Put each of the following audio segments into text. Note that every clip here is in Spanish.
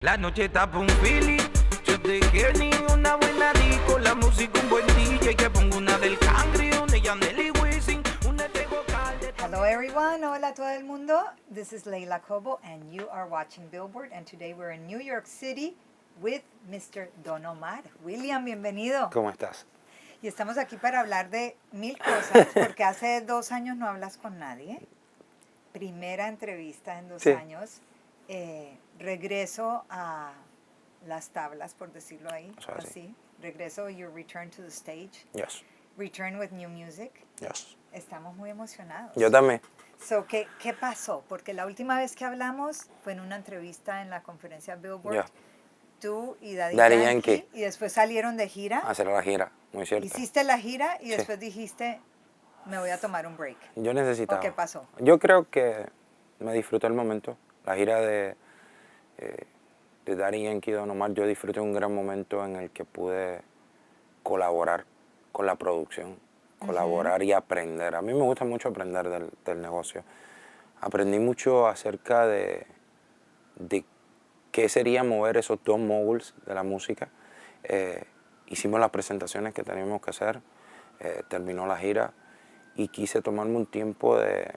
La noche está pa' un feeling, yo te quiero ni una buena disco, la música un buen DJ, que pongo una del Cangri, una de Yaneli Wisin, una de vocal de... Hello everyone, hola a todo el mundo. This is Leila Cobo and you are watching Billboard, and today we're in New York City with Mr. Don Omar. William, bienvenido. ¿Cómo estás? Y estamos aquí para hablar de mil cosas, porque hace 2 años no hablas con nadie. Primera entrevista en 2 Sí. años. Regreso a las tablas, por decirlo ahí, O sea, sí. así. Regreso, your return to the stage. Yes, Return with new music. yes. Estamos muy emocionados. Yo también. So, ¿qué pasó? Porque la última vez que hablamos fue en una entrevista en la conferencia Billboard. Ya. Tú y Daddy Daddy Yankee, Yankee. y después salieron de gira. Hacer la gira, muy cierto. Hiciste la gira y Sí. después dijiste, me voy a tomar un break. Yo necesitaba. ¿O qué pasó? Yo creo que me disfruté el momento. La gira de Daddy Yankee y Don Omar, yo disfruté un gran momento en el que pude colaborar con la producción, colaborar y aprender. A mí me gusta mucho aprender del negocio. Aprendí mucho acerca de qué sería mover esos dos moguls de la música. Hicimos las presentaciones que teníamos que hacer, terminó la gira y quise tomarme un tiempo de...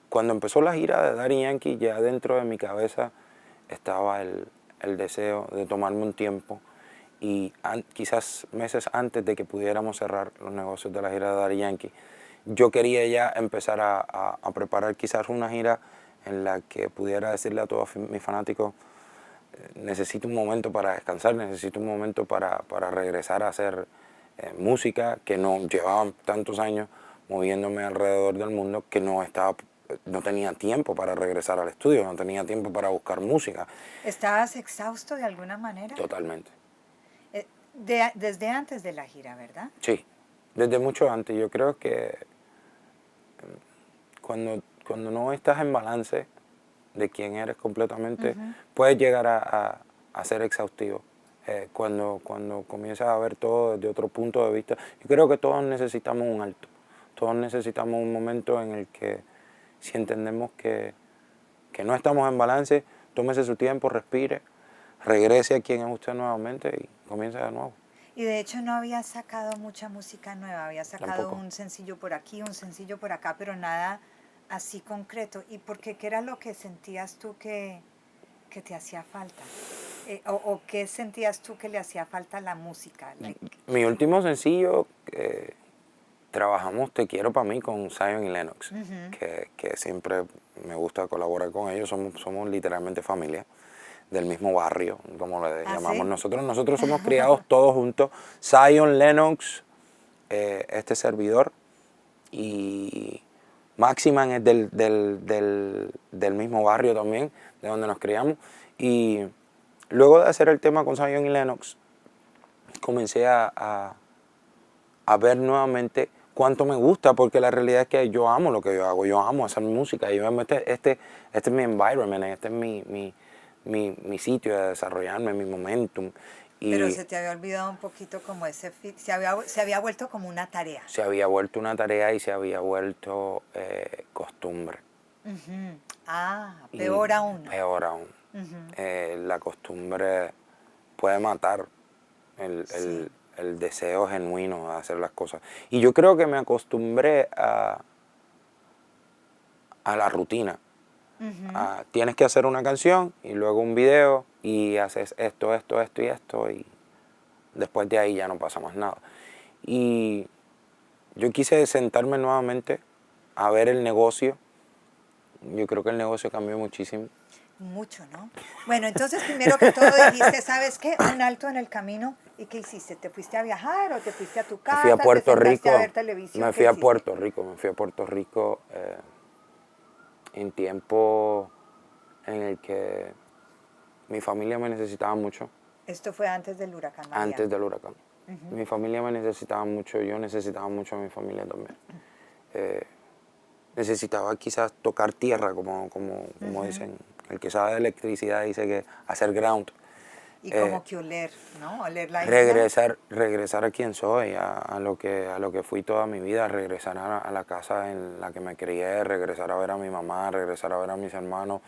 Cuando empezó la gira de Daddy Yankee, ya dentro de mi cabeza estaba el deseo de tomarme un tiempo y quizás meses antes de que pudiéramos cerrar los negocios de la gira de Daddy Yankee, yo quería ya empezar a preparar quizás una gira en la que pudiera decirle a todos mis fanáticos, necesito un momento para descansar, necesito un momento para regresar a hacer música, que no llevaba tantos años moviéndome alrededor del mundo, que no tenía tiempo para regresar al estudio, no tenía tiempo para buscar música. ¿Estabas exhausto de alguna manera? Totalmente. Desde antes de la gira, ¿verdad? Sí, desde mucho antes. Yo creo que cuando no estás en balance de quién eres completamente, puedes llegar a ser exhaustivo. Cuando comienzas a ver todo desde otro punto de vista, yo creo que todos necesitamos un alto. Todos necesitamos un momento en el que, si entendemos que no estamos en balance, tómese su tiempo, respire, regrese a quien es usted nuevamente y comience de nuevo. Y de hecho no había sacado mucha música nueva, había sacado Tampoco. un sencillo por aquí, un sencillo por acá, pero nada así concreto. ¿Y por qué? ¿Qué era lo que sentías tú que te hacía falta? ¿O qué sentías tú que le hacía falta a la música? Mi último sencillo, trabajamos Te Quiero Pa' Mí con Zion y Lennox, que siempre me gusta colaborar con ellos, somos literalmente familia del mismo barrio, como le llamamos ¿sí? nosotros. Nosotros somos criados todos juntos, Zion, Lennox, este servidor, y Maximan es del mismo barrio también, de donde nos criamos. Y luego de hacer el tema con Zion y Lennox, comencé a ver nuevamente cuánto me gusta, porque la realidad es que yo amo lo que yo hago, yo amo hacer música, este es mi environment, este es mi sitio de desarrollarme, mi momentum. Y Pero se te había olvidado un poquito como se había vuelto como una tarea. se había vuelto una tarea y se había vuelto costumbre. Peor Y aún. Peor aún. La costumbre puede matar Sí. el deseo genuino de hacer las cosas. Y yo creo que me acostumbré a la rutina. Tienes que hacer una canción y luego un video y haces esto y esto, y después de ahí ya no pasa más nada. Y yo quise sentarme nuevamente a ver el negocio. Yo creo que el negocio cambió muchísimo. Mucho, ¿no? Bueno, entonces primero que todo dijiste, ¿sabes qué? Un alto en el camino. ¿Y qué hiciste? ¿Te fuiste a viajar o te fuiste a tu casa? Me fui a Puerto ¿Te sentaste Rico. a ver televisión? Me ¿Qué fui a hiciste? Puerto Rico en tiempo en el que mi familia me necesitaba mucho. Esto fue antes del huracán María. Antes del huracán. Mi familia me necesitaba mucho, yo necesitaba mucho a mi familia también. Necesitaba quizás tocar tierra, como dicen. El que sabe de electricidad dice que hacer ground. Y como que oler, ¿no? Oler la isla. Regresar a quien soy, a lo que fui toda mi vida, regresar a la casa en la que me crié, regresar a ver a mi mamá, regresar a ver a mis hermanos,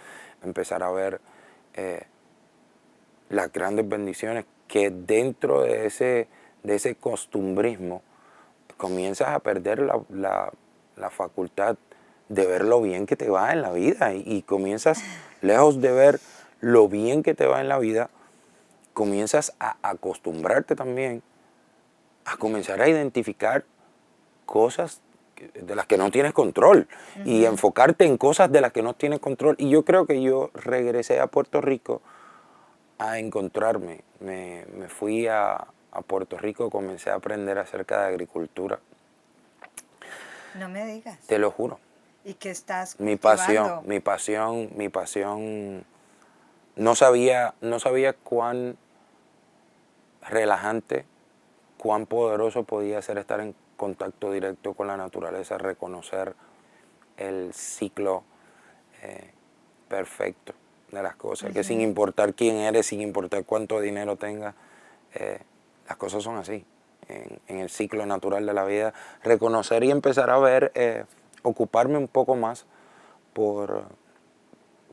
empezar a ver las grandes bendiciones, que dentro de ese costumbrismo comienzas a perder la facultad de ver lo bien que te va en la vida y comienzas, lejos de ver lo bien que te va en la vida, comienzas a acostumbrarte también a comenzar a identificar cosas de las que no tienes control y enfocarte en cosas de las que no tienes control. Y yo creo que yo regresé a Puerto Rico a encontrarme. Me fui a Puerto Rico, comencé a aprender acerca de agricultura. No me digas. Te lo juro. ¿Y qué estás Mi cultivando? mi pasión, no sabía cuán relajante, cuán poderoso podía ser estar en contacto directo con la naturaleza, reconocer el ciclo perfecto de las cosas, que sin importar quién eres, sin importar cuánto dinero tengas, las cosas son así, en el ciclo natural de la vida. Reconocer y empezar a ver, ocuparme un poco más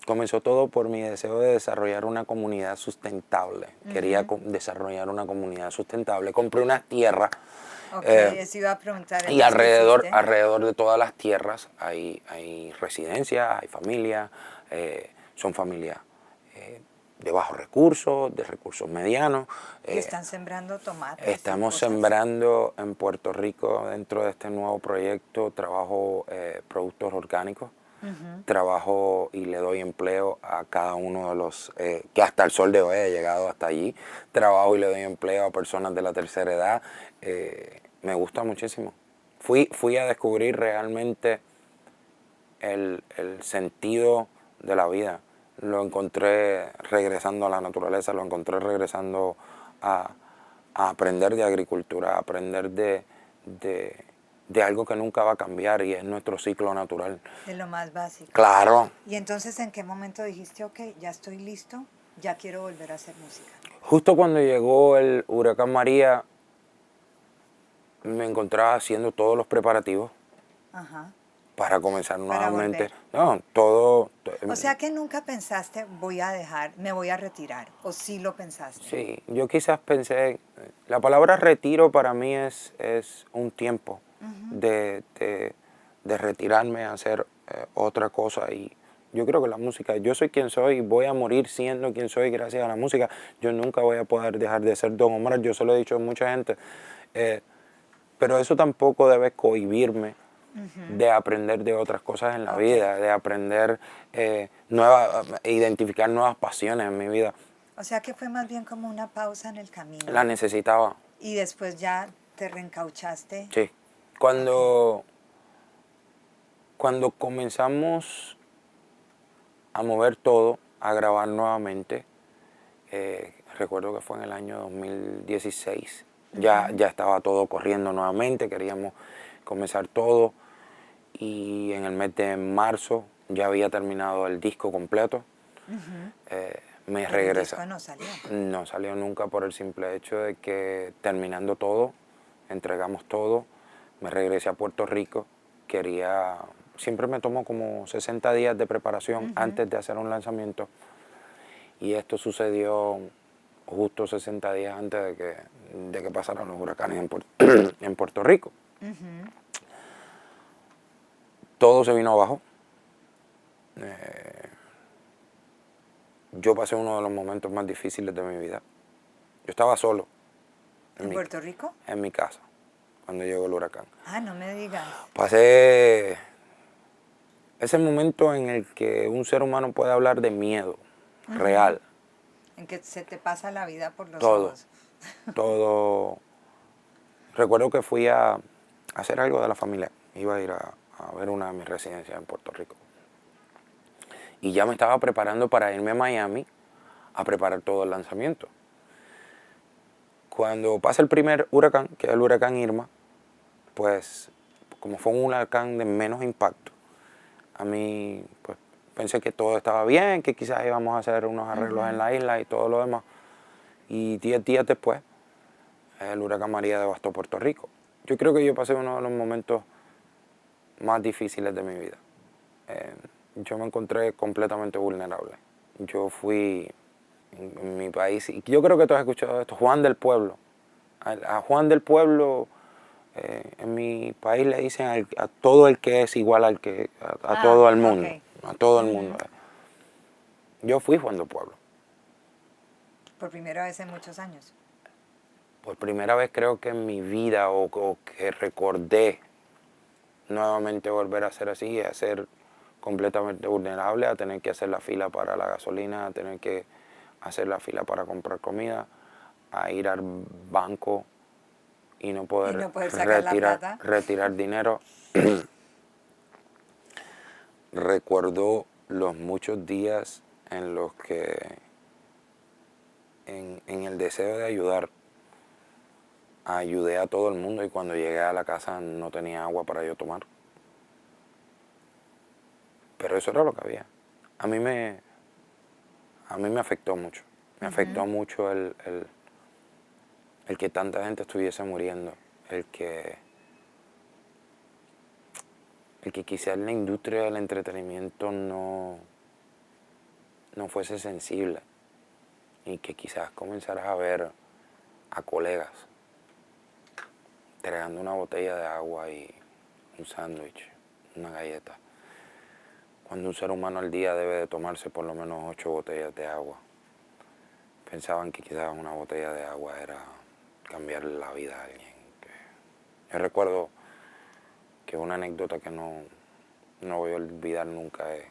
comenzó todo por mi deseo de desarrollar una comunidad sustentable. Quería desarrollar una comunidad sustentable. Compré unas tierras. Ok, eso iba a preguntar. Y entonces, ¿qué hiciste? alrededor de todas las tierras hay residencias, hay familias, son familias de bajos recursos, de recursos medianos. ¿Y están sembrando tomates? Estamos sembrando en Puerto Rico, dentro de este nuevo proyecto, trabajo productos orgánicos. Trabajo y le doy empleo a cada uno de los, que hasta el sol de hoy ha llegado hasta allí. Trabajo y le doy empleo a personas de la tercera edad. Me gusta muchísimo. Fui a descubrir realmente el sentido de la vida. Lo encontré regresando a la naturaleza, lo encontré regresando a aprender de agricultura, a aprender de algo que nunca va a cambiar y es nuestro ciclo natural. De lo más básico. Claro. ¿Y entonces en qué momento dijiste, ok, ya estoy listo, ya quiero volver a hacer música? Justo cuando llegó el huracán María, me encontraba haciendo todos los preparativos para comenzar nuevamente. No, todo. O sea que nunca pensaste, me voy a retirar, o sí lo pensaste. Sí, yo quizás pensé, la palabra retiro para mí es un tiempo de retirarme a hacer otra cosa y yo creo que la música, yo soy quien soy, voy a morir siendo quien soy gracias a la música. Yo nunca voy a poder dejar de ser Don Omar, yo se lo he dicho a mucha gente, pero eso tampoco debe cohibirme de aprender de otras cosas en la vida, de aprender, identificar nuevas pasiones en mi vida. O sea que fue más bien como una pausa en el camino. La necesitaba. Y después ya te reencauchaste. Sí. Cuando comenzamos a mover todo, a grabar nuevamente, recuerdo que fue en el año 2016, ya estaba todo corriendo nuevamente, queríamos comenzar todo y en el mes de marzo ya había terminado el disco completo. Me regresé. ¿El disco no salió? No salió nunca por el simple hecho de que terminando todo, entregamos todo, me regresé a Puerto Rico, siempre me tomo como 60 días de preparación antes de hacer un lanzamiento y esto sucedió justo 60 días antes de que pasaran los huracanes en Puerto Rico. Todo se vino abajo. Yo pasé uno de los momentos más difíciles de mi vida. Yo estaba solo. ¿En Puerto Rico? En mi casa, cuando llegó el huracán. Ah, no me digas. Pasé ese momento en el que un ser humano puede hablar de miedo real. En que se te pasa la vida por los ojos. Todo. Todo. Recuerdo que fui a hacer algo de la familia. Iba a ir a ver una de mis residencias en Puerto Rico. Y ya me estaba preparando para irme a Miami a preparar todo el lanzamiento. Cuando pasa el primer huracán, que es el huracán Irma, pues como fue un huracán de menos impacto, a mí pues pensé que todo estaba bien, que quizás íbamos a hacer unos arreglos en la isla y todo lo demás. Y 10 días después, el huracán María devastó Puerto Rico. Yo creo que yo pasé uno de los momentos más difíciles de mi vida. Yo me encontré completamente vulnerable. Yo fui en mi país, y yo creo que tú has escuchado esto, Juan del Pueblo. A Juan del Pueblo, en mi país le dicen a todo el que es igual al que, a todo el mundo, ok. a todo el mundo. Yo fui Juan del Pueblo. Por primera vez en muchos años. Por primera vez creo que en mi vida o que recordé nuevamente volver a ser así, a ser completamente vulnerable, a tener que hacer la fila para la gasolina, a tener que hacer la fila para comprar comida, a ir al banco y no poder, Y no poder sacar la plata. retirar dinero. Recuerdo los muchos días en los que, en el deseo de ayudar, ayudé a todo el mundo y cuando llegué a la casa no tenía agua para yo tomar. Pero eso era lo que había. A mí me afectó mucho. Me afectó mucho el que tanta gente estuviese muriendo. El que quizás la industria del entretenimiento no fuese sensible. Y que quizás comenzaras a ver a colegas entregando una botella de agua y un sándwich, una galleta. Cuando un ser humano al día debe de tomarse por lo menos 8 botellas de agua. Pensaban que quizás una botella de agua era cambiarle la vida a alguien. Yo recuerdo que una anécdota que no voy a olvidar nunca es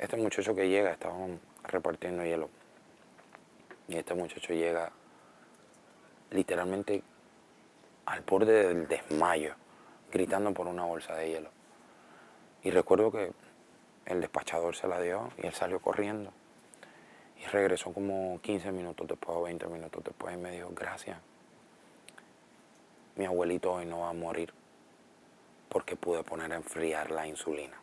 este muchacho que llega, estaban repartiendo hielo. Y este muchacho llega literalmente al borde del desmayo, gritando por una bolsa de hielo. Y recuerdo que el despachador se la dio y él salió corriendo. Y regresó como 15 minutos después o 20 minutos después y me dijo, gracias, mi abuelito hoy no va a morir porque pude poner a enfriar la insulina.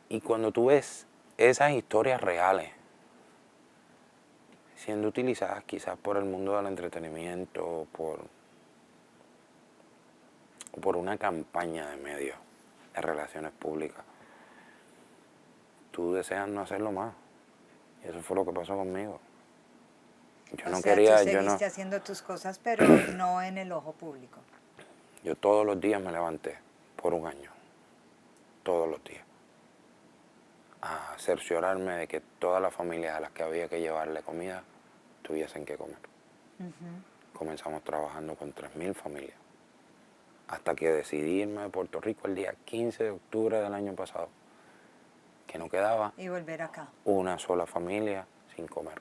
Y cuando tú ves esas historias reales siendo utilizadas quizás por el mundo del entretenimiento, por una campaña de medios, de relaciones públicas, tú deseas no hacerlo más. Y eso fue lo que pasó conmigo. Yo no quería, tú seguiste haciendo tus cosas, pero no en el ojo público. Yo todos los días me levanté por un año, todos los días, a cerciorarme de que todas las familias a las que había que llevarle comida tuviesen que comer. Comenzamos trabajando con 3.000 familias, hasta que decidí irme de Puerto Rico el día 15 de octubre del año pasado, que no quedaba Y volver acá. una sola familia sin comer,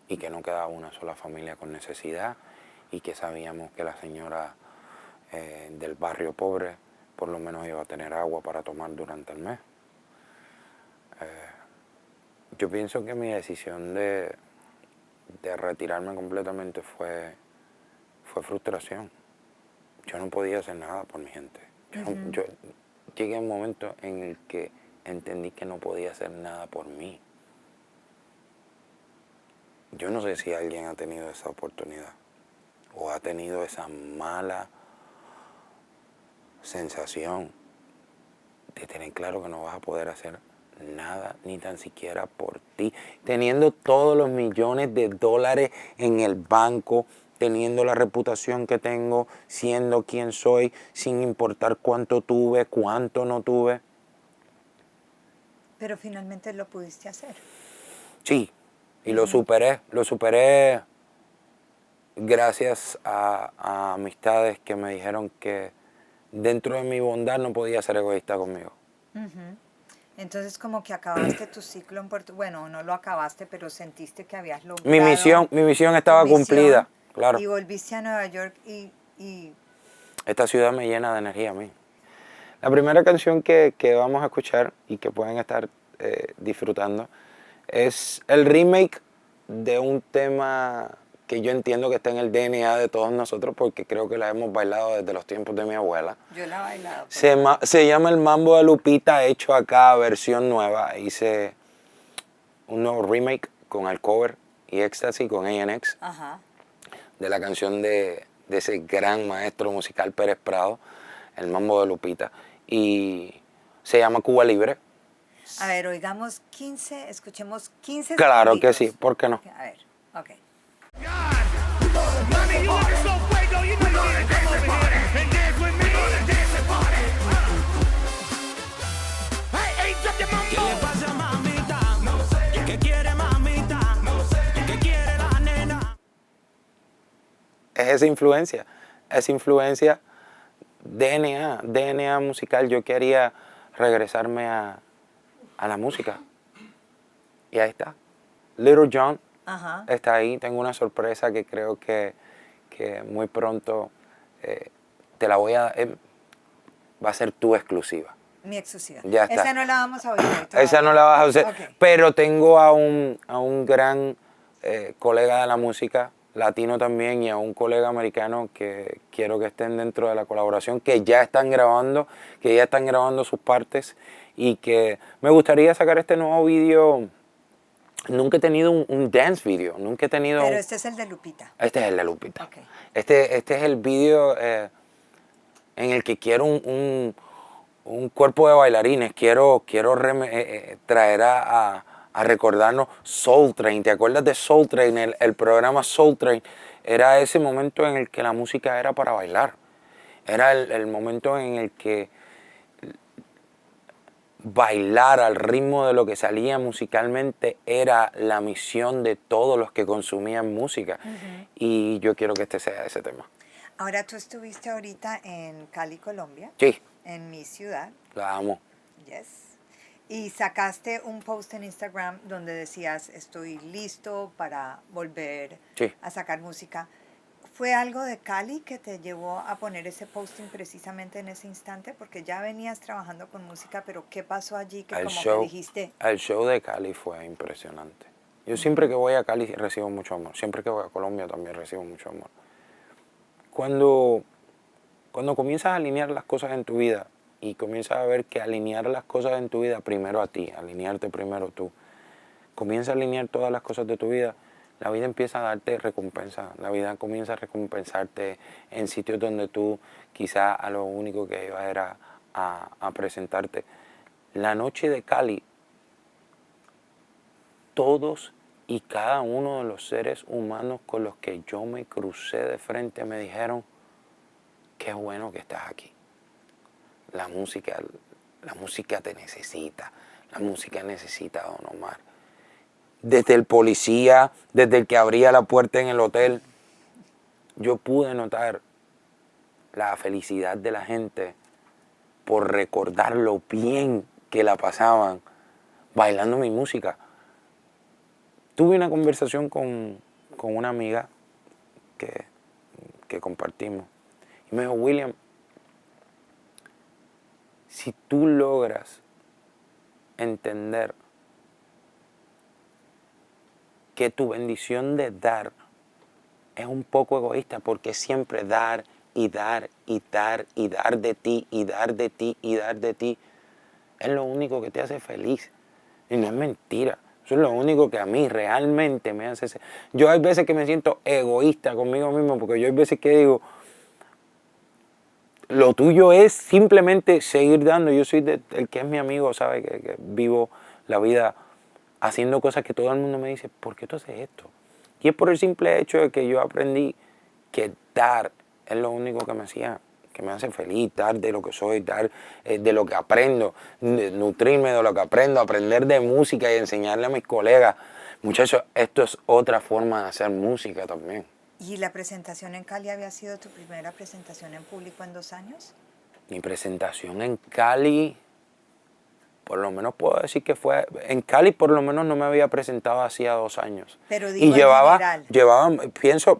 y que no quedaba una sola familia con necesidad, y que sabíamos que la señora del barrio pobre por lo menos iba a tener agua para tomar durante el mes. Yo pienso que mi decisión de retirarme completamente fue frustración. Yo no podía hacer nada por mi gente. Yo llegué a un momento en el que entendí que no podía hacer nada por mí. Yo no sé si alguien ha tenido esa oportunidad o ha tenido esa mala sensación de tener claro que no vas a poder hacer nada, ni tan siquiera por ti, teniendo todos los millones de dólares en el banco, teniendo la reputación que tengo, siendo quien soy, sin importar cuánto tuve, cuánto no tuve. Pero finalmente lo pudiste hacer. Sí, y lo superé gracias a amistades que me dijeron que dentro de mi bondad no podía ser egoísta conmigo. Entonces como que acabaste tu ciclo en Puerto... Bueno, no lo acabaste, pero sentiste que habías logrado... Mi misión estaba cumplida, claro. Y volviste a Nueva York y... Esta ciudad me llena de energía a mí. La primera canción que vamos a escuchar y que pueden estar disfrutando es el remake de un tema que yo entiendo que está en el DNA de todos nosotros porque creo que la hemos bailado desde los tiempos de mi abuela. Yo la he bailado. Se llama El Mambo de Lupita, hecho acá, versión nueva. Hice un nuevo remake con el cover y Ecstasy con ANX de la canción de ese gran maestro musical Pérez Prado, El Mambo de Lupita. Y Se llama Cuba Libre. A ver, oigamos 15, escuchemos 15 Claro que segunditos. sí, ¿por qué no? A ver, ok. Mami, you look so fuego, you know you need to come over here and dance with me. Hey, hey, drop your mambo. ¿Qué le pasa, mamita? No sé. ¿Qué quiere, mamita? No sé. ¿Qué quiere la nena? Es esa influencia DNA musical. Yo quería regresarme a la música. Y ahí está. Little John Ajá. está ahí. Tengo una sorpresa que creo que muy pronto te la voy a dar. Va a ser tu exclusiva. Mi exclusiva. Ya está. Esa no la vamos a oír hoy todavía. Esa no la vas a hacer. Ok. Pero tengo a un gran colega de la música, latino también, y a un colega americano que quiero que estén dentro de la colaboración, que ya están grabando sus partes, y que me gustaría sacar este nuevo video. Nunca he tenido un dance video, nunca he tenido... Pero este es el de Lupita. Este es el de Lupita. Ok. Este es el video en el que quiero un cuerpo de bailarines. Quiero traer a recordarnos Soul Train. ¿Te acuerdas de Soul Train? El programa Soul Train era ese momento en el que la música era para bailar. Era el momento en el que bailar al ritmo de lo que salía musicalmente era la misión de todos los que consumían música. Y yo quiero que este sea ese tema. Ahora tú estuviste ahorita en Cali, Colombia. Sí, En mi ciudad. la amo. Yes. Y sacaste un post en Instagram donde decías, estoy listo para volver Sí. a sacar música. ¿Fue algo de Cali que te llevó a poner ese posting precisamente en ese instante? Porque ya venías trabajando con música, pero ¿qué pasó allí que como que dijiste? El show de Cali fue impresionante. Yo siempre que voy a Cali recibo mucho amor. Siempre que voy a Colombia también recibo mucho amor. Cuando comienzas a alinear las cosas en tu vida y comienzas a ver que alinear las cosas en tu vida primero a ti, alinearte primero tú, comienzas a alinear todas las cosas de tu vida, la vida empieza a darte recompensa. La vida comienza a recompensarte en sitios donde tú quizás a lo único que ibas era a presentarte. La noche de Cali, todos y cada uno de los seres humanos con los que yo me crucé de frente me dijeron, qué bueno que estás aquí. La música te necesita. La música necesita a Don Omar. Desde el policía, desde el que abría la puerta en el hotel, yo pude notar la felicidad de la gente por recordar lo bien que la pasaban bailando mi música. Tuve una conversación con una amiga que compartimos. Y me dijo, William, si tú logras entender que tu bendición de dar es un poco egoísta, porque siempre dar y dar y dar y dar de ti y dar de ti y dar de ti es lo único que te hace feliz. Y no es mentira. Eso es lo único que a mí realmente me hace... Yo hay veces que me siento egoísta conmigo mismo, porque yo hay veces que digo, lo tuyo es simplemente seguir dando. Yo soy el que es mi amigo, ¿sabe? Que vivo la vida haciendo cosas que todo el mundo me dice, ¿por qué tú haces esto? Y es por el simple hecho de que yo aprendí que dar es lo único que me hacía, que me hace feliz, dar de lo que soy, dar de lo que aprendo, nutrirme de lo que aprendo, aprender de música y enseñarle a mis colegas. Muchachos, esto es otra forma de hacer música también. ¿Y la presentación en Cali había sido tu primera presentación en público en 2 años? Mi presentación en Cali, por lo menos puedo decir que fue... En Cali por lo menos no me había presentado hacía 2 años. Pero digo, y en llevaba, general.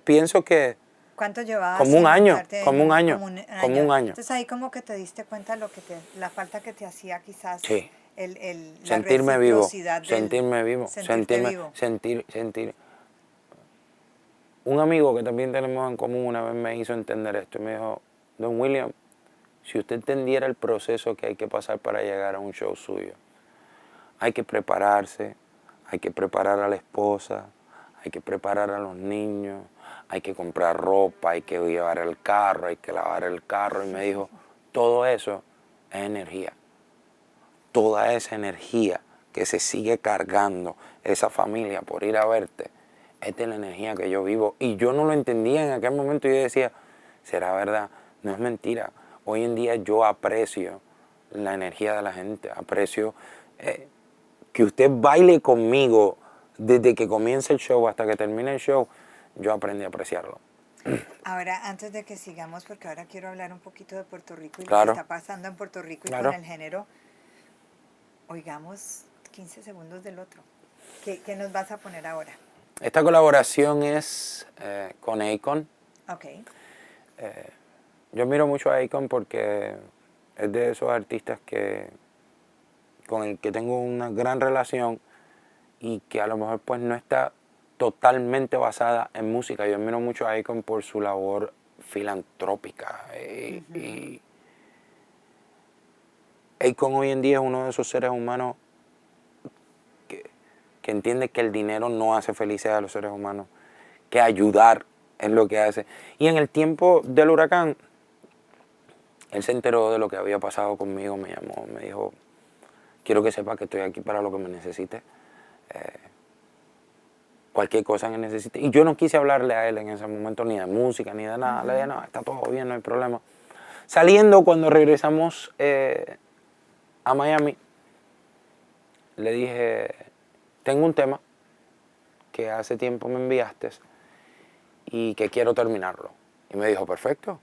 pienso que... ¿Cuánto llevabas? Como un sin año, montarte como en- un año, como un año. Entonces ahí como que te diste cuenta la falta que te hacía quizás Sí. la Sentirme vivo, reciprocidad del- sentirme vivo, sentirte vivo. sentir. Un amigo que también tenemos en común una vez me hizo entender esto y me dijo, Don William, si usted entendiera el proceso que hay que pasar para llegar a un show suyo, hay que prepararse, hay que preparar a la esposa, hay que preparar a los niños, hay que comprar ropa, hay que llevar el carro, hay que lavar el carro. Y me dijo, todo eso es energía. toda esa energía que se sigue cargando esa familia por ir a verte, esta es la energía que yo vivo. Y yo no lo entendía en aquel momento. Yo decía, ¿será verdad? No es mentira. Hoy en día yo aprecio la energía de la gente, aprecio que usted baile conmigo desde que comienza el show hasta que termine el show. Yo aprendí a apreciarlo. Ahora, antes de que sigamos, porque ahora quiero hablar un poquito de Puerto Rico y Claro. lo que está pasando en Puerto Rico y Claro. con el género, oigamos 15 segundos del otro. ¿Qué nos vas a poner ahora? Esta colaboración es con Akon. Ok. Yo admiro mucho a Akon porque es de esos artistas con el que tengo una gran relación y que a lo mejor pues no está totalmente basada en música. Yo admiro mucho a Akon por su labor filantrópica. Y Akon hoy en día es uno de esos seres humanos que entiende que el dinero no hace felices a los seres humanos, que ayudar es lo que hace. Y en el tiempo del huracán, él se enteró de lo que había pasado conmigo, me llamó, me dijo, quiero que sepas que estoy aquí para lo que me necesites, cualquier cosa que necesite. Y yo no quise hablarle a él en ese momento ni de música, ni de nada. Le dije, no, está todo bien, no hay problema. Saliendo, cuando regresamos a Miami, le dije, tengo un tema que hace tiempo me enviaste y que quiero terminarlo. Y me dijo, perfecto,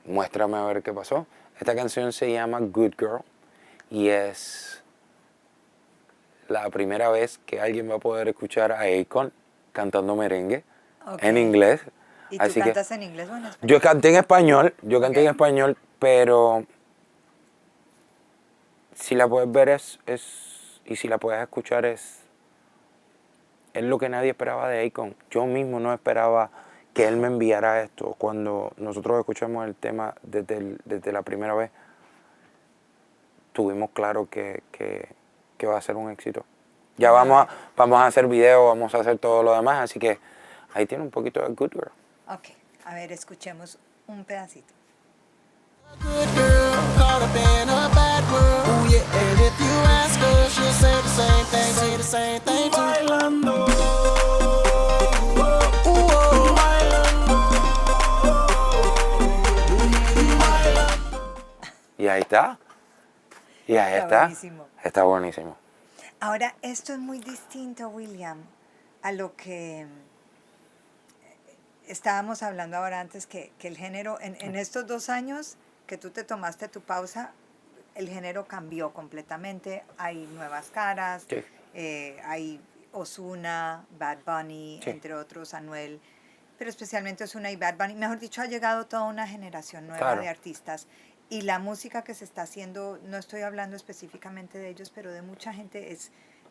muéstrame a ver qué pasó. Esta canción se llama Good Girl y es la primera vez que alguien va a poder escuchar a Akon cantando merengue en inglés. ¿Y tú Así cantas que en inglés o en español? yo canté en español, Ok. pero si la puedes ver y si la puedes escuchar es lo que nadie esperaba de Akon. Yo mismo no esperaba que él me enviara esto. Cuando nosotros escuchamos el tema desde la primera vez, tuvimos claro que va a ser un éxito. Ya vamos a hacer video, vamos a hacer todo lo demás, así que ahí tiene un poquito de Good Girl. Ok, a ver, escuchemos un pedacito. Good girl, caught up in a bad world. Ooh, yeah, and if you ask her, she'll say the same thing, say the same thing too. Bailando, Ooh, oh. Y ahí está. Y ahí Está está. buenísimo. Está buenísimo. Ahora, esto es muy distinto, William, a lo que estábamos hablando ahora antes, que el género, en estos 2 años que tú te tomaste tu pausa, el género cambió completamente. Hay nuevas caras, Sí. hay Ozuna, Bad Bunny, Sí. entre otros, Anuel, pero especialmente Ozuna y Bad Bunny. Mejor dicho, ha llegado toda una generación nueva Claro. de artistas. Y la música que se está haciendo, no estoy hablando específicamente de ellos, pero de mucha gente,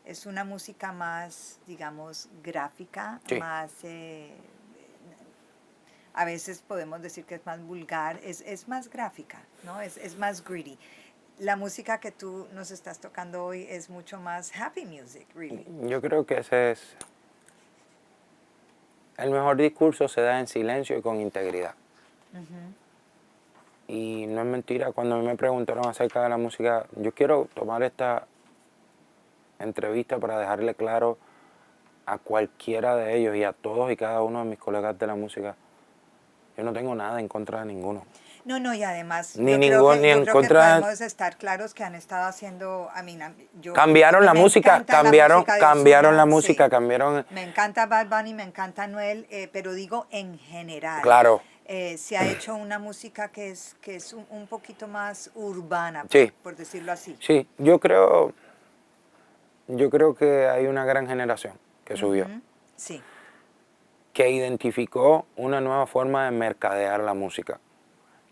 es una música más, digamos, gráfica, Sí. más, a veces podemos decir que es más vulgar, es más gráfica, ¿no? Es más greedy. La música que tú nos estás tocando hoy es mucho más happy music, really. Yo creo que ese es... El mejor discurso se da en silencio y con integridad. Y no es mentira, cuando a mí me preguntaron acerca de la música, yo quiero tomar esta entrevista para dejarle claro a cualquiera de ellos y a todos y cada uno de mis colegas de la música, yo no tengo nada en contra de ninguno. No, y además Ni yo ningún- creo ni en que contra de- podemos estar claros que han estado haciendo, yo Cambiaron la me música, encanta la cambiaron música de la Ozuna, música, sí. cambiaron... Me encanta Bad Bunny, me encanta Anuel, pero digo en general. Claro. Se ha hecho una música que es un poquito más urbana, Sí. por decirlo así. Sí, yo creo que hay una gran generación que subió, Ujú, sí. que identificó una nueva forma de mercadear la música,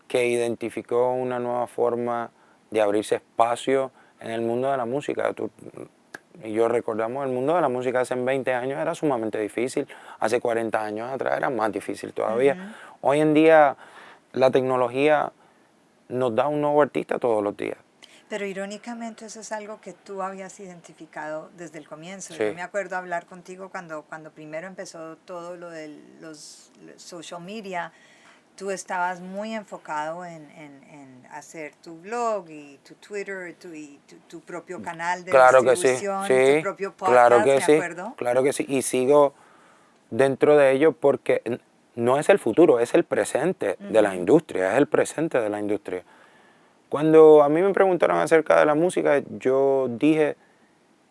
que identificó una nueva forma de abrirse espacio en el mundo de la música. Y yo recordamos, el mundo de la música hace 20 años era sumamente difícil, hace 40 años atrás era más difícil todavía. Hoy en día la tecnología nos da un nuevo artista todos los días. Pero irónicamente eso es algo que tú habías identificado desde el comienzo. Sí. Yo me acuerdo hablar contigo cuando primero empezó todo lo de los social media. tú estabas muy enfocado en hacer tu blog y tu Twitter tu propio canal de Claro que sí, distribución, sí, tu propio podcast, claro que ¿me sí, acuerdo? claro que sí. Y sigo dentro de ello porque no es el futuro, es el presente de la industria, es el presente de la industria. Cuando a mí me preguntaron acerca de la música, yo dije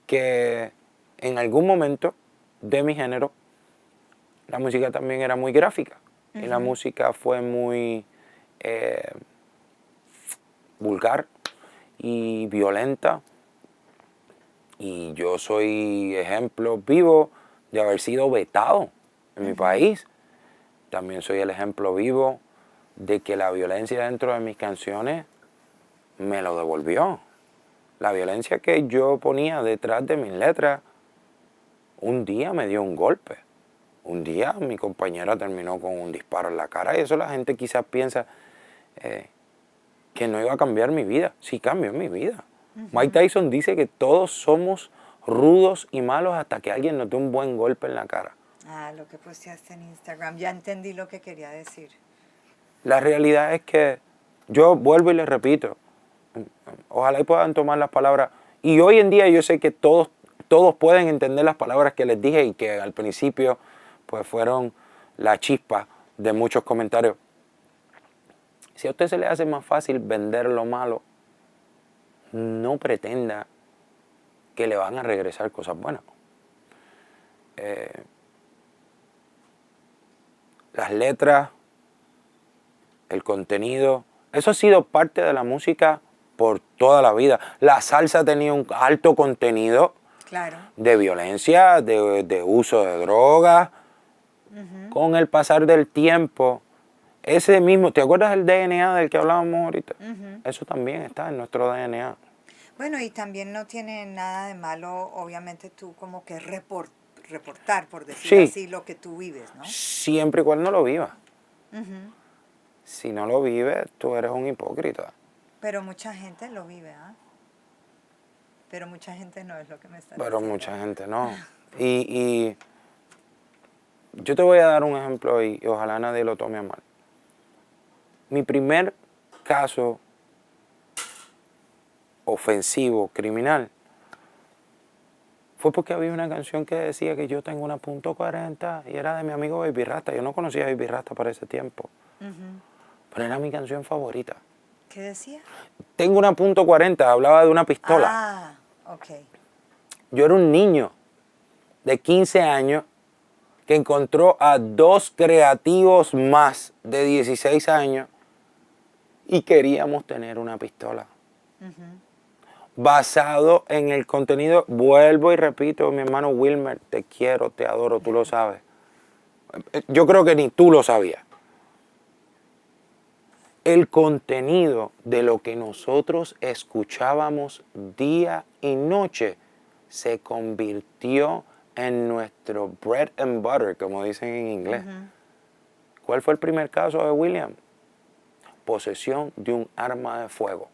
que en algún momento de mi género, la música también era muy gráfica. Y la música fue muy vulgar y violenta. Y yo soy ejemplo vivo de haber sido vetado en mi país. También soy el ejemplo vivo de que la violencia dentro de mis canciones me lo devolvió. La violencia que yo ponía detrás de mis letras, un día me dio un golpe. Un día mi compañera terminó con un disparo en la cara y eso la gente quizás piensa que no iba a cambiar mi vida. Sí cambió mi vida. Mike Tyson dice que todos somos rudos y malos hasta que alguien nos dé un buen golpe en la cara. Ah, lo que posteaste en Instagram, ya entendí lo que quería decir. La realidad es que yo vuelvo y les repito, ojalá y puedan tomar las palabras. Y hoy en día yo sé que todos pueden entender las palabras que les dije y que al principio pues fueron la chispa de muchos comentarios. Si a usted se le hace más fácil vender lo malo, no pretenda que le van a regresar cosas buenas. Las letras, el contenido, eso ha sido parte de la música por toda la vida. La salsa tenía un alto contenido Claro. de violencia, de uso de drogas. Con el pasar del tiempo, ese mismo, ¿te acuerdas del DNA del que hablábamos ahorita? Eso también está en nuestro DNA. Bueno, y también no tiene nada de malo, obviamente, tú como que reportar, por decir Sí. así, lo que tú vives, ¿no? Siempre y cuando lo vivas. Si no lo vives, tú eres un hipócrita. Pero mucha gente lo vive, ¿ah? Pero mucha gente no es lo que me está Pero diciendo. mucha gente no. Y yo te voy a dar un ejemplo y ojalá nadie lo tome a mal. Mi primer caso ofensivo, criminal, fue porque había una canción que decía que yo tengo una .40 y era de mi amigo Baby Rasta. Yo no conocía a Baby Rasta para ese tiempo. Pero era mi canción favorita. ¿Qué decía? Tengo una .40, hablaba de una pistola. Ah, ok. Yo era un niño de 15 años que encontró a dos creativos más de 16 años y queríamos tener una pistola. Basado en el contenido, vuelvo y repito, mi hermano Wilmer, te quiero, te adoro, tú lo sabes. Yo creo que ni tú lo sabías. El contenido de lo que nosotros escuchábamos día y noche se convirtió en nuestro bread and butter, como dicen en inglés. ¿Cuál fue el primer caso de William? Posesión de un arma de fuego.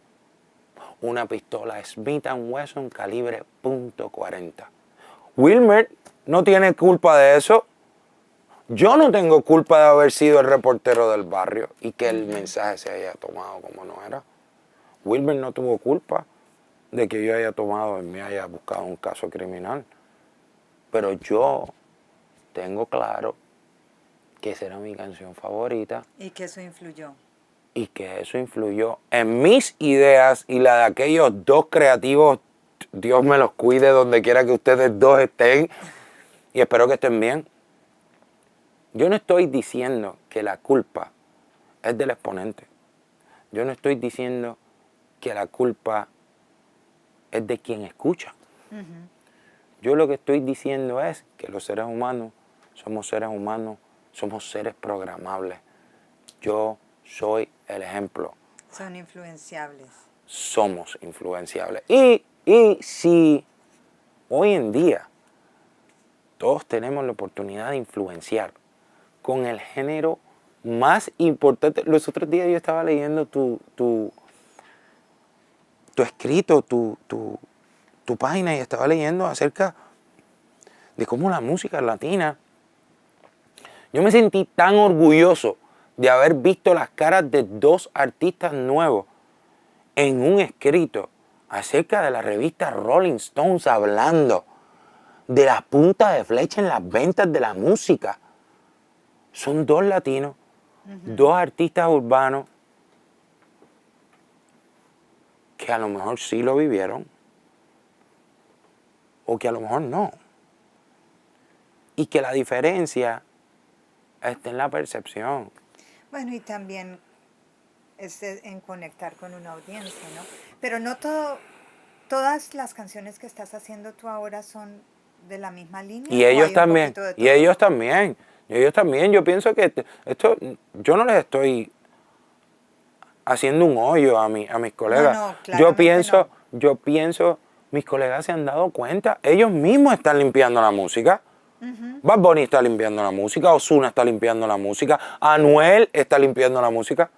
Una pistola Smith & Wesson calibre .40. Wilmer no tiene culpa de eso. Yo no tengo culpa de haber sido el reportero del barrio y que el mensaje se haya tomado como no era. Wilmer no tuvo culpa de que yo haya tomado y me haya buscado un caso criminal. Pero yo tengo claro que esa era mi canción favorita ¿Y que eso influyó? y que eso influyó en mis ideas y la de aquellos dos creativos. Dios me los cuide donde quiera que ustedes dos estén y espero que estén bien. Yo no estoy diciendo que la culpa es del exponente. Yo no estoy diciendo que la culpa es de quien escucha. Yo lo que estoy diciendo es que los seres humanos, somos seres programables. Yo soy el ejemplo. Son influenciables. Somos influenciables. Y si hoy en día todos tenemos la oportunidad de influenciar con el género más importante. Los otros días yo estaba leyendo tu escrito, tu página y estaba leyendo acerca de cómo la música latina. Yo me sentí tan orgulloso de haber visto las caras de 2 artistas nuevos en un escrito acerca de la revista Rolling Stones hablando de la punta de flecha en las ventas de la música. Son 2 latinos, 2 artistas urbanos que a lo mejor sí lo vivieron o que a lo mejor no. Y que la diferencia está en la percepción. Bueno, y también es en conectar con una audiencia, ¿no? Pero no todas las canciones que estás haciendo tú ahora son de la misma línea. Y ¿o ellos hay un también, poquito de y todo? ellos también, y ellos también. Yo pienso que esto, yo no les estoy haciendo un hoyo a mis colegas. No, claramente Yo pienso, mis colegas se han dado cuenta, ellos mismos están limpiando la música. Bad Bunny está limpiando la música, Ozuna está limpiando la música, Anuel está limpiando la música.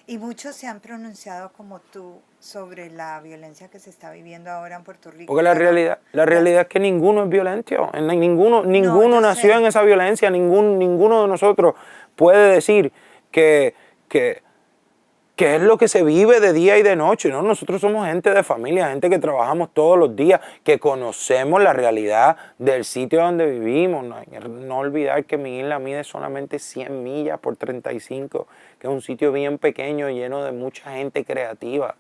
Y muchos se han pronunciado como tú sobre la violencia que se está viviendo ahora en Puerto Rico. Porque la realidad es que ninguno es violento, ninguno yo nació sé. en esa violencia, ninguno de nosotros puede decir que es lo que se vive de día y de noche, ¿no? Nosotros somos gente de familia, gente que trabajamos todos los días, que conocemos la realidad del sitio donde vivimos. No olvidar que mi isla mide solamente 100 millas por 35, que es un sitio bien pequeño, lleno de mucha gente creativa.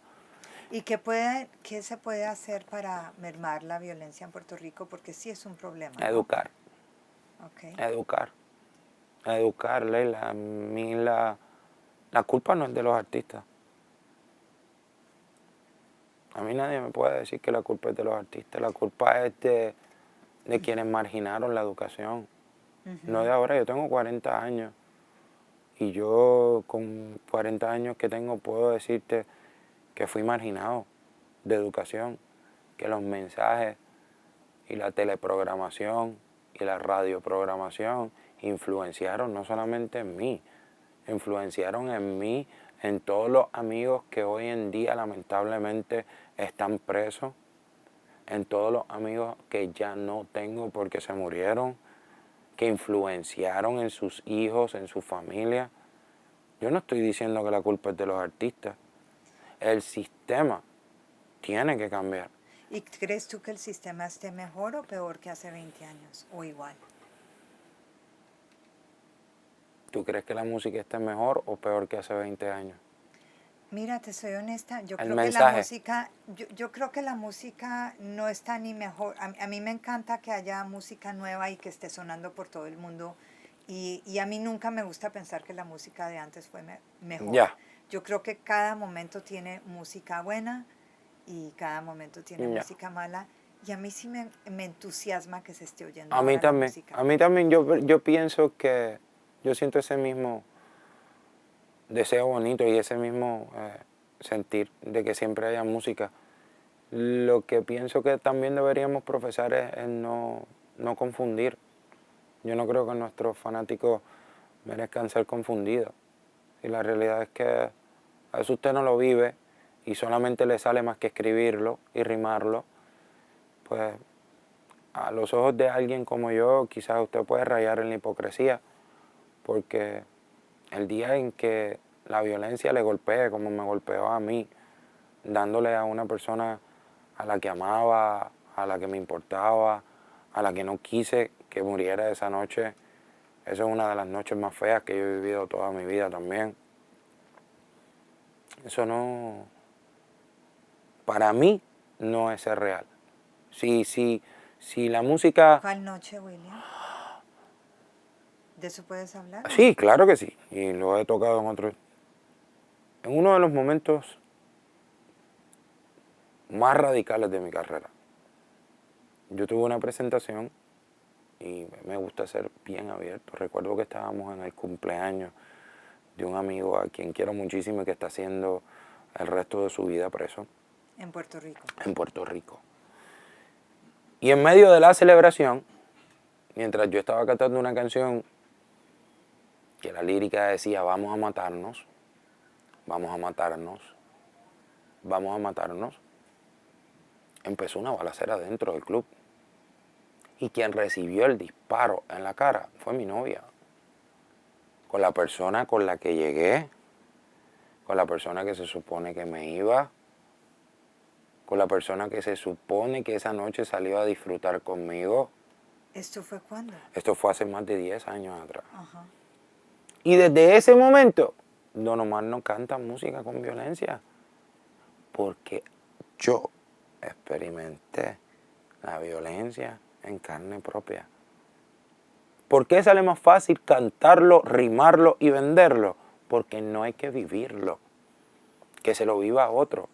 ¿Y qué se puede hacer para mermar la violencia en Puerto Rico? Porque sí es un problema, ¿no? Educar, Okay. educar, Leila. Mi isla, la culpa no es de los artistas. A mí nadie me puede decir que la culpa es de los artistas. La culpa es de quienes marginaron la educación. No de ahora, yo tengo 40 años. Y yo con 40 años que tengo puedo decirte que fui marginado de educación. Que los mensajes y la teleprogramación y la radioprogramación influenciaron no solamente en mí, influenciaron en mí, en todos los amigos que hoy en día lamentablemente están presos, en todos los amigos que ya no tengo porque se murieron, que influenciaron en sus hijos, en su familia. Yo no estoy diciendo que la culpa es de los artistas. El sistema tiene que cambiar. ¿Y crees tú que el sistema esté mejor o peor que hace 20 años? ¿O igual? ¿Tú crees que la música está mejor o peor que hace 20 años? Mira, te soy honesta, yo El creo mensaje. que la música, yo creo que la música no está ni mejor. A mí me encanta que haya música nueva y que esté sonando por todo el mundo. Y a mí nunca me gusta pensar que la música de antes fue mejor. Ya. Yo creo que cada momento tiene música buena y cada momento tiene Ya. música mala. Y a mí sí me entusiasma que se esté oyendo A mí ahora la también. música. A mí también. Yo pienso que yo siento ese mismo deseo bonito y ese mismo sentir de que siempre haya música. Lo que pienso que también deberíamos profesar es no confundir. Yo no creo que nuestros fanáticos merezcan ser confundidos. Y la realidad es que a veces usted no lo vive y solamente le sale más que escribirlo y rimarlo, pues a los ojos de alguien como yo quizás usted puede rayar en la hipocresía, porque el día en que la violencia le golpee como me golpeó a mí, dándole a una persona a la que amaba, a la que me importaba, a la que no quise que muriera esa noche, eso es una de las noches más feas que yo he vivido toda mi vida también. Eso no, para mí, no es ser real. Si la música... ¿Cuál noche, William? ¿De eso puedes hablar? Sí, claro que sí, y lo he tocado en otros. En uno de los momentos más radicales de mi carrera, yo tuve una presentación y me gusta ser bien abierto. Recuerdo que estábamos en el cumpleaños de un amigo a quien quiero muchísimo y que está haciendo el resto de su vida preso. En Puerto Rico. En Puerto Rico. Y en medio de la celebración, mientras yo estaba cantando una canción que la lírica decía, vamos a matarnos, vamos a matarnos, vamos a matarnos, empezó una balacera dentro del club. Y quien recibió el disparo en la cara fue mi novia. con la persona con la que llegué, con la persona que se supone que me iba, con la persona que se supone que esa noche salió a disfrutar conmigo. ¿Esto fue cuándo? Esto fue hace más de 10 años atrás. Ajá. Y desde ese momento, Don Omar no canta música con violencia. Porque yo experimenté la violencia en carne propia. ¿Por qué sale más fácil cantarlo, rimarlo y venderlo? Porque no hay que vivirlo. Que se lo viva otro.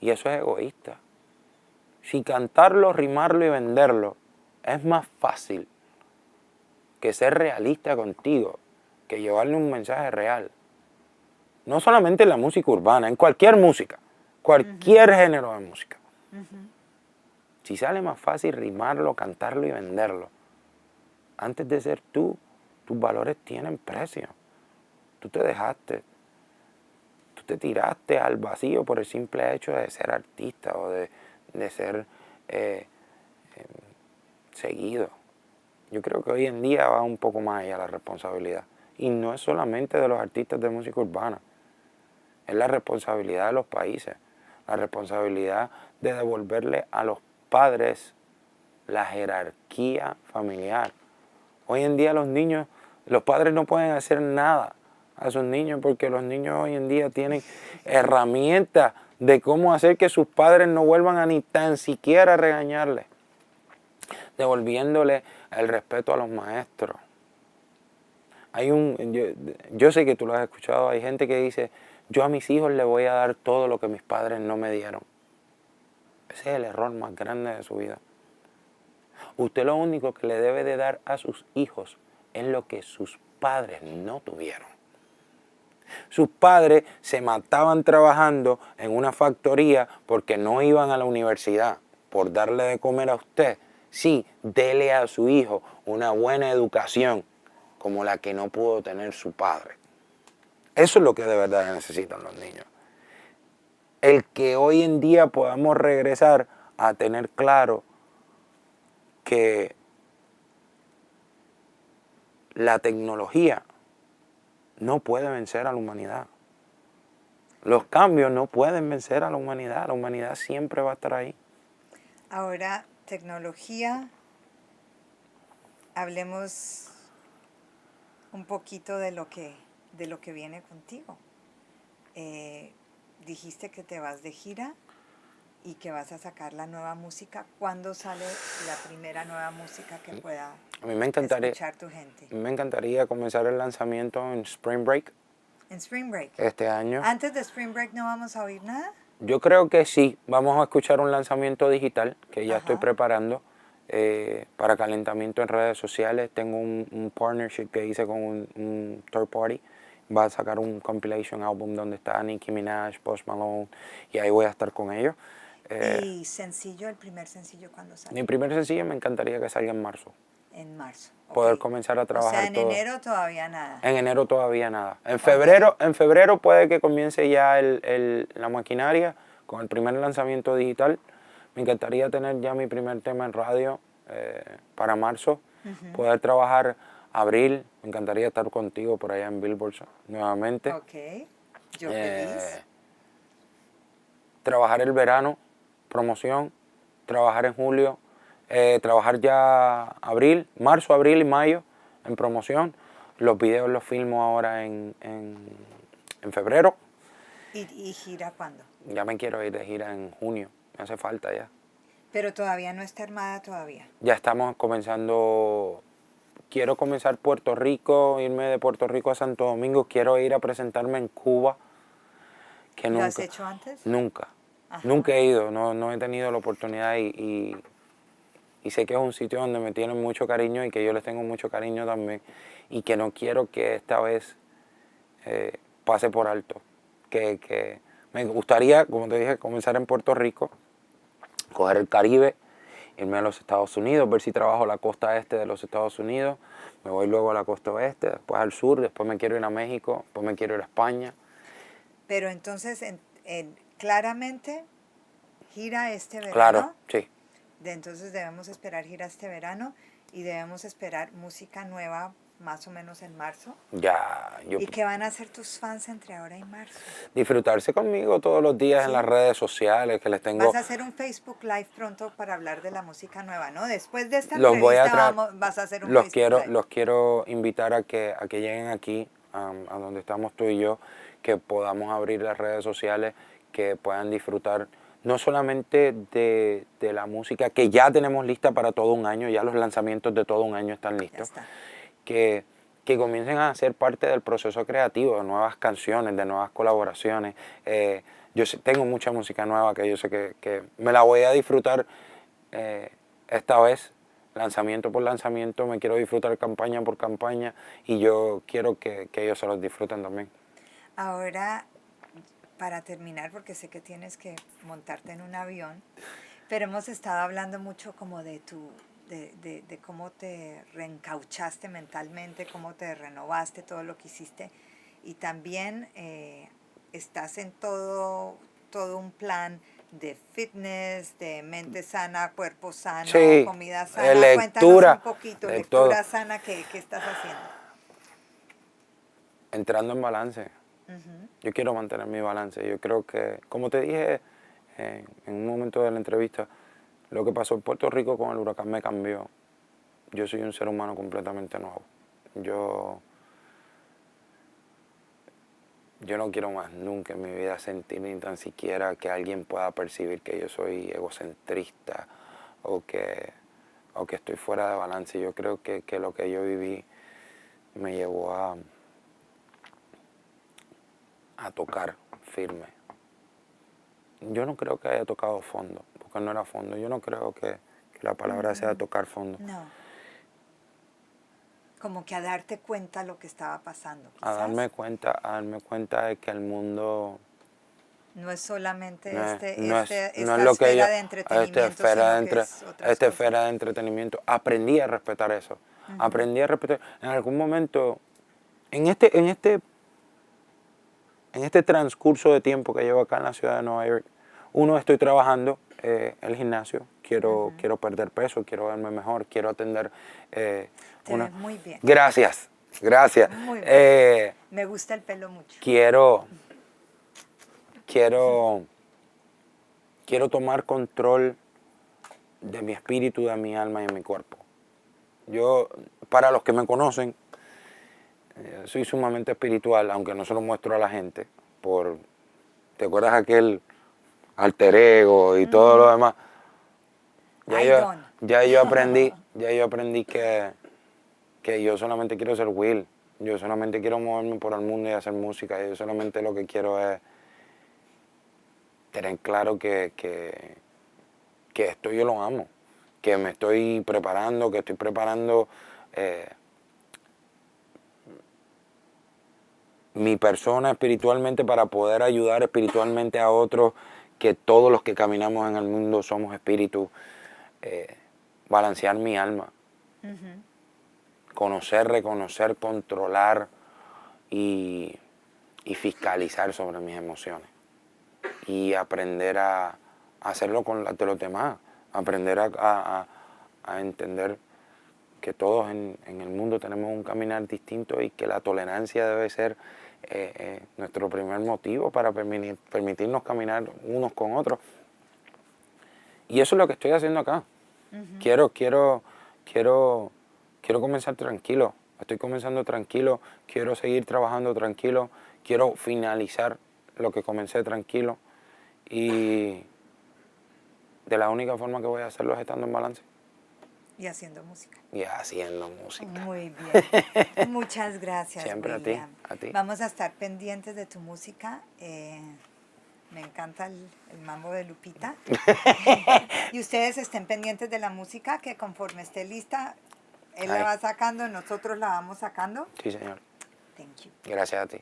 Y eso es egoísta. Si cantarlo, rimarlo y venderlo es más fácil que ser realista contigo, que llevarle un mensaje real. No solamente en la música urbana, en cualquier música, cualquier género de música. Si sale más fácil rimarlo, cantarlo y venderlo, antes de ser tú, tus valores tienen precio. Tú te dejaste, tú te tiraste al vacío por el simple hecho de ser artista o de ser seguido. Yo creo que hoy en día va un poco más allá la responsabilidad. Y no es solamente de los artistas de música urbana. Es la responsabilidad de los países. La responsabilidad de devolverle a los padres la jerarquía familiar. Hoy en día los padres no pueden hacer nada a sus niños porque los niños hoy en día tienen herramientas de cómo hacer que sus padres no vuelvan a ni tan siquiera regañarles, devolviéndole el respeto a los maestros. Yo sé que tú lo has escuchado, hay gente que dice, yo a mis hijos les voy a dar todo lo que mis padres no me dieron. Ese es el error más grande de su vida. Usted lo único que le debe de dar a sus hijos es lo que sus padres no tuvieron. Sus padres se mataban trabajando en una factoría porque no iban a la universidad por darle de comer a usted. Sí, dele a su hijo una buena educación como la que no pudo tener su padre. Eso es lo que de verdad necesitan los niños. El que hoy en día podamos regresar a tener claro que la tecnología no puede vencer a la humanidad. Los cambios no pueden vencer a la humanidad. La humanidad siempre va a estar ahí. Ahora, tecnología, hablemos un poquito de lo que viene contigo. Dijiste que te vas de gira y que vas a sacar la nueva música. ¿Cuándo sale la primera nueva música que pueda A mí me encantaría, escuchar tu gente? me encantaría comenzar el lanzamiento en Spring Break ¿En Spring Break? este año. ¿Antes de Spring Break no vamos a oír nada? Yo creo que sí. Vamos a escuchar un lanzamiento digital que ya Ajá. estoy preparando para calentamiento en redes sociales. Tengo un partnership que hice con un third party. Va a sacar un compilation album donde está Nicki Minaj, Post Malone, y ahí voy a estar con ellos. ¿Y sencillo, el primer sencillo cuándo sale? Mi primer sencillo me encantaría que salga en marzo. En marzo. Poder ok. comenzar a trabajar O sea, en todo. enero todavía nada. En enero todavía nada. En febrero puede que comience ya la maquinaria con el primer lanzamiento digital. Me encantaría tener ya mi primer tema en radio para marzo. Poder trabajar abril. Me encantaría estar contigo por allá en Billboard nuevamente. Ok, yo feliz. Trabajar el verano, promoción. Trabajar en julio. Trabajar ya marzo, abril y mayo en promoción. Los videos los filmo ahora en febrero. ¿Y gira cuándo? Ya me quiero ir de gira en junio. Me hace falta ya. Pero todavía no está armada todavía. Ya estamos comenzando. Quiero comenzar Puerto Rico, irme de Puerto Rico a Santo Domingo. Quiero ir a presentarme en Cuba. Que ¿Lo nunca, has hecho antes? Nunca. Ajá. Nunca he ido. No he tenido la oportunidad y sé que es un sitio donde me tienen mucho cariño y que yo les tengo mucho cariño también. Y que no quiero que esta vez pase por alto. Que me gustaría, como te dije, comenzar en Puerto Rico, coger el Caribe, irme a los Estados Unidos, ver si trabajo la costa este de los Estados Unidos, me voy luego a la costa oeste, después al sur, después me quiero ir a México, después me quiero ir a España. Pero entonces, claramente, gira este verano. Claro, sí. Entonces debemos esperar gira este verano y debemos esperar música nueva más o menos en marzo. Ya, yo ¿Y qué van a hacer tus fans entre ahora y marzo? disfrutarse conmigo todos los días en Sí. las redes sociales, que les tengo... Vas a hacer un Facebook Live pronto para hablar de la música nueva, ¿no? Después de esta Los voy a entrevista traer, vas a hacer un Facebook Live. los quiero invitar a que lleguen aquí, a donde estamos tú y yo, que podamos abrir las redes sociales, que puedan disfrutar no solamente de la música que ya tenemos lista para todo un año, ya los lanzamientos de todo un año están Ya listos, está. que comiencen a ser parte del proceso creativo, de nuevas canciones, de nuevas colaboraciones. Tengo mucha música nueva que yo sé que me la voy a disfrutar esta vez, lanzamiento por lanzamiento, me quiero disfrutar campaña por campaña y yo quiero que ellos se los disfruten también. Ahora, para terminar, porque sé que tienes que montarte en un avión, pero hemos estado hablando mucho como de de cómo te reencauchaste mentalmente, cómo te renovaste, todo lo que hiciste, y también estás en todo un plan de fitness, de mente sana, cuerpo sano, Sí, comida sana. lectura, Cuéntanos un poquito, de lectura todo. sana, ¿qué estás haciendo? Entrando en balance. Yo quiero mantener mi balance. Yo creo que, como te dije en un momento de la entrevista, lo que pasó en Puerto Rico con el huracán me cambió. Yo soy un ser humano completamente nuevo. Yo no quiero más nunca en mi vida sentir ni tan siquiera que alguien pueda percibir que yo soy egocentrista o que estoy fuera de balance. Yo creo que lo que yo viví me llevó a tocar firme. Yo no creo que haya tocado fondo, porque no era fondo. Yo no creo que la palabra sea tocar fondo. No. Como que a darte cuenta lo que estaba pasando. A quizás. darme cuenta de que el mundo No es solamente no esta es lo que esfera yo, de entretenimiento, esta esfera de entretenimiento. Aprendí a respetar eso. Aprendí a respetar. En algún momento, en este transcurso de tiempo que llevo acá en la ciudad de Nueva York, estoy trabajando el gimnasio, quiero perder peso, quiero verme mejor, quiero atender Te ves muy bien. Gracias. Muy bien. Me gusta el pelo mucho. Quiero tomar control de mi espíritu, de mi alma y de mi cuerpo. Yo, para los que me conocen, soy sumamente espiritual, aunque no se lo muestro a la gente. ¿Te acuerdas aquel alter ego y todo lo demás? Ya yo aprendí que yo solamente quiero ser Will. Yo solamente quiero moverme por el mundo y hacer música. Yo solamente lo que quiero es tener claro que esto yo lo amo, que me estoy preparando, mi persona espiritualmente para poder ayudar espiritualmente a otros, que todos los que caminamos en el mundo somos espíritus, balancear mi alma, conocer, reconocer, controlar y fiscalizar sobre mis emociones y aprender a hacerlo con las de los demás, aprender a entender que todos en el mundo tenemos un caminar distinto y que la tolerancia debe ser nuestro primer motivo para permitirnos caminar unos con otros. Y eso es lo que estoy haciendo acá. Quiero comenzar tranquilo. Estoy comenzando tranquilo. Quiero seguir trabajando tranquilo. Quiero finalizar lo que comencé tranquilo. Y de la única forma que voy a hacerlo es estando en balance. Y haciendo música. Y haciendo música. Muy bien. Muchas gracias, Siempre William. a ti. Vamos a estar pendientes de tu música. Me encanta el mambo de Lupita. Y ustedes estén pendientes de la música, que conforme esté lista, él la va sacando, nosotros la vamos sacando. Sí, señor. Thank you. Gracias a ti.